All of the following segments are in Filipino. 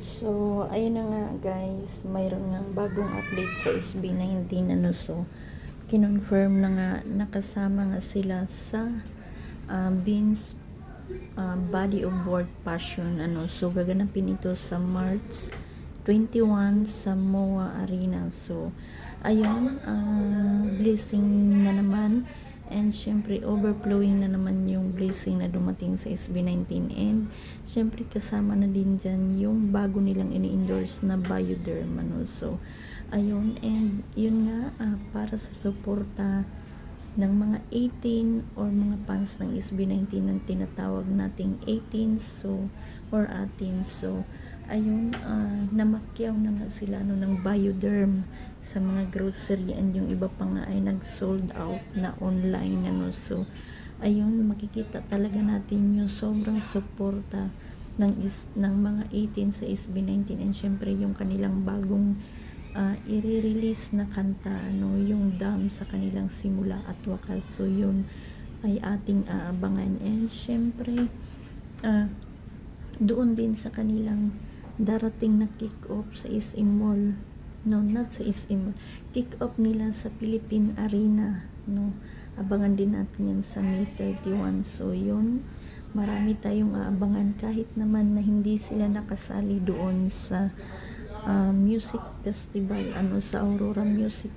So, ayun na nga guys, mayroon nga bagong update sa SB19 so kinonfirm na nga nakasama nga sila sa Beans Body of Work Passion so gaganapin ito sa March 21 sa MOA Arena. So ayun, blessing na naman. And syempre, overflowing na naman yung blessing na dumating sa SB19. And syempre, kasama na din dyan yung bago nilang ini-endorse na Bioderm. So, ayun. And yun nga, para sa suporta ng mga 18 or mga fans ng SB19 ng tinatawag nating 18 or 18. So, ayun, namakyaw na nga sila ng Bioderm sa mga grocery, and yung iba pa nga ay nag-sold out na online so ayun, makikita talaga natin yung sobrang suporta ng mga 18 sa SB19, and syempre yung kanilang bagong i-release na kanta yung Dam sa kanilang simula at wakas. So yun ay ating aabangan, and syempre doon din sa kanilang darating na kick-off sa SM Mall, not sa SM, kick-off nila sa Philippine Arena, abangan din natin yan sa May 31. So yun, marami tayong aabangan kahit naman na hindi sila nakasali doon sa music festival, sa Aurora Music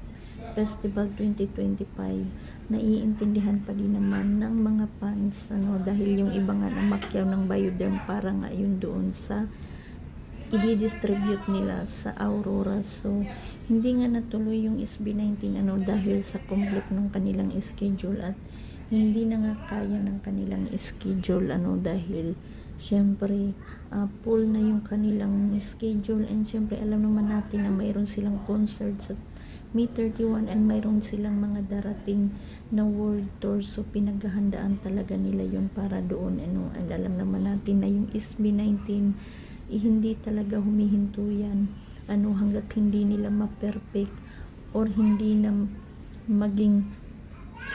Festival 2025. Naiintindihan pa din naman ng mga fans dahil yung iba nga namakyaw ng Bioderm para nga yun doon sa i-distribute nila sa Aurora. So hindi nga natuloy yung SB19 dahil sa complete ng kanilang schedule, at hindi na nga kaya ng kanilang schedule dahil syempre full na yung kanilang schedule. And syempre alam naman natin na mayroon silang concert sa May 31 and mayroon silang mga darating na world tour, so pinaghahandaan talaga nila yun para doon and alam naman natin na yung SB19 hindi talaga humihinto yan hanggat hindi nila ma-perfect or hindi na maging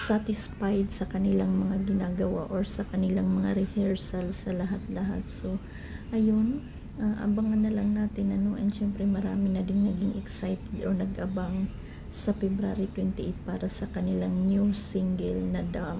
satisfied sa kanilang mga ginagawa or sa kanilang mga rehearsal sa lahat-lahat. So ayun, abangan na lang natin and syempre marami na din naging excited o nag-abang sa February 28 para sa kanilang new single na Dam.